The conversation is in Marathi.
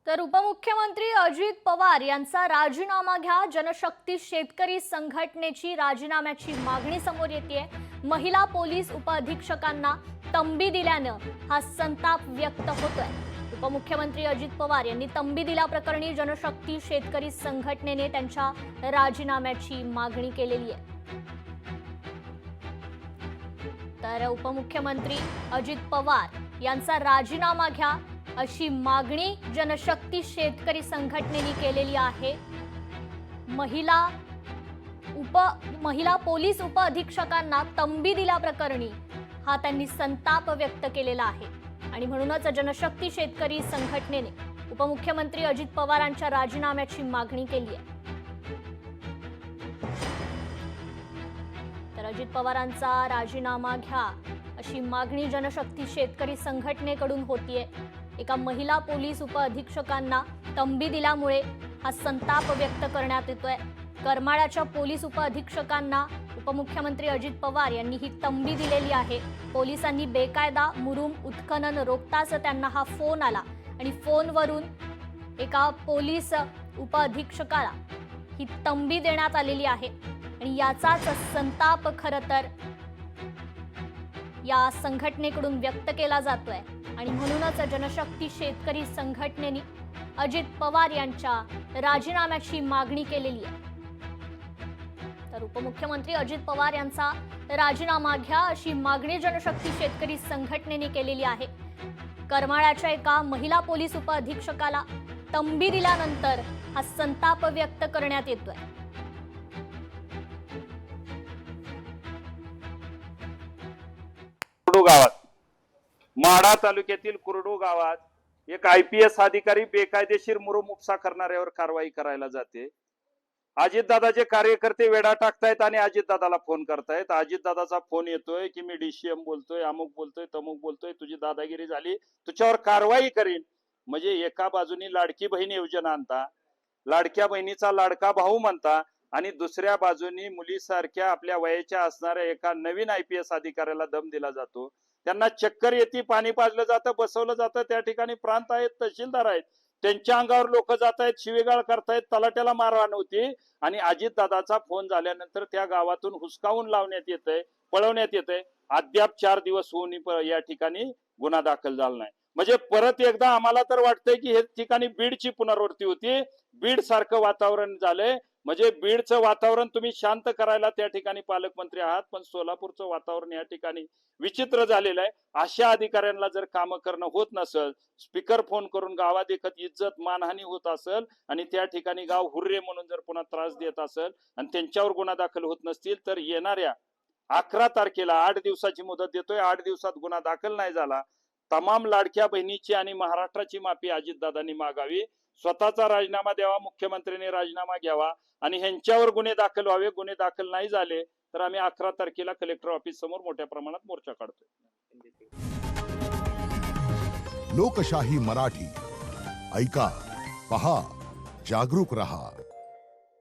तर उपमुख्यमंत्री अजित पवार यांचा राजीनामा घ्या, जनशक्ती शेतकरी संघटनेची राजीनाम्याची मागणी समोर येतेय। महिला पोलीस उपअधीक्षकांना तंबी दिल्यानं हा संताप व्यक्त होतोय। उपमुख्यमंत्री अजित पवार यांनी तंबी दिल्याप्रकरणी जनशक्ती शेतकरी संघटनेने त्यांच्या राजीनाम्याची मागणी केलेली आहे। तर उपमुख्यमंत्री अजित पवार यांचा राजीनामा घ्या अशी मागणी जनशक्ती शेतकरी संघटनेने केलेली आहे। महिला पोलीस उपअधीक्षकांना तंबी दिल्याप्रकरणी हा त्यांनी संताप व्यक्त केलेला आहे आणि म्हणूनच जनशक्ती शेतकरी संघटनेने उपमुख्यमंत्री अजित पवारांच्या राजीनाम्याची मागणी केली आहे। तर अजित पवारांचा राजीनामा घ्या अशी मागणी जनशक्ती शेतकरी संघटनेकडून होतीये। एका महिला पोलीस उपअधीक्षकांना तंबी दिल्यामुळे हा संताप व्यक्त करण्यात येतोय। करमाळ्याच्या पोलीस उपअधीक्षकांना उपमुख्यमंत्री अजित पवार यांनी ही तंबी दिलेली आहे। पोलिसांनी बेकायदा मुरुम उत्खनन रोखताच त्यांना हा फोन आला आणि फोनवरून एका पोलीस उपअधीक्षकाला ही तंबी देण्यात आलेली आहे आणि याचाच संताप खरं तर या संघटनेकडून व्यक्त केला जातोय आणि म्हणूनच जनशक्ती शेतकरी संघटनेने अजित पवार यांच्या राजीनाम्याची मागणी केलेली आहे। तर उपमुख्यमंत्री अजित पवार यांचा राजीनामा घ्या अशी मागणी जनशक्ती शेतकरी संघटनेने केलेली आहे। करमाळ्याच्या एका महिला पोलीस उपअधीक्षकाला तंबी दिल्यानंतर हा संताप व्यक्त करण्यात येतोय। गावात माढा तालुक्यातील कुरडू गावात एक IPS अधिकारी बेकायदेशीर मुरुम उपसा करणाऱ्यावर कारवाई करायला जाते। अजितदादाचे कार्यकर्ते वेडा टाकतायत आणि अजितदादाला फोन करतायत। अजितदादाचा फोन येतोय की मी DCM बोलतोय, अमुक बोलतोय, तमुक बोलतोय, तुझी दादागिरी झाली, तुझ्यावर कारवाई करीन। म्हणजे एका बाजूनी लाडकी बहीण योजना आणता, लाडक्या बहिणीचा लाडका भाऊ म्हणता आणि दुसऱ्या बाजूनी मुलीसारख्या आपल्या वयाच्या असणाऱ्या एका नवीन IPS अधिकाऱ्याला दम दिला जातो। त्यांना चक्कर येते, पाणी पाजलं जातं, बसवलं जातं। त्या ठिकाणी प्रांत आहेत, तहसीलदार आहेत, त्यांच्या अंगावर लोक जात आहेत, शिवीगाळ करतायत, तलाट्याला मारहाण होती आणि अजितदादाचा फोन झाल्यानंतर त्या गावातून हुसकावून लावण्यात येतंय, पळवण्यात येतंय। अद्याप 4 दिवस होऊन या ठिकाणी गुन्हा दाखल झाला नाही। म्हणजे परत एकदा आम्हाला तर वाटतंय की हे ठिकाणी बीडची पुनरावृत्ती होती, बीड सारखं वातावरण झालंय। म्हणजे बीडचं वातावरण तुम्ही शांत करायला त्या ठिकाणी पालकमंत्री आहात, पण सोलापूरचं वातावरण या ठिकाणी विचित्र झालेलं आहे। अशा अधिकाऱ्यांना जर काम करणं होत नसेल, स्पीकर फोन करून गावात एकत इज्जत मानहानी होत असेल आणि त्या ठिकाणी गाव हुर्रे म्हणून जर पुन्हा त्रास देत असेल आणि त्यांच्यावर गुन्हा दाखल होत नसतील, तर येणाऱ्या 11 तारखेला 8 दिवसाची मुदत देतोय। 8 दिवसात गुन्हा दाखल नाही झाला, तमाम लाडक्या बहिणीची आणि महाराष्ट्राची माफी अजितदादांनी मागावी, स्वतःचा राजीनामा द्यावा, मुख्यमंत्र्यांनी राजीनामा घ्यावा आणि ह्यांच्यावर गुन्हे दाखल व्हावे। गुन्हे दाखल नाही झाले तर आम्ही 11 तारखेला कलेक्टर ऑफिस समोर मोठ्या प्रमाणात मोर्चा काढतोय। लोकशाही मराठी ऐका, पहा, जागरूक रहा।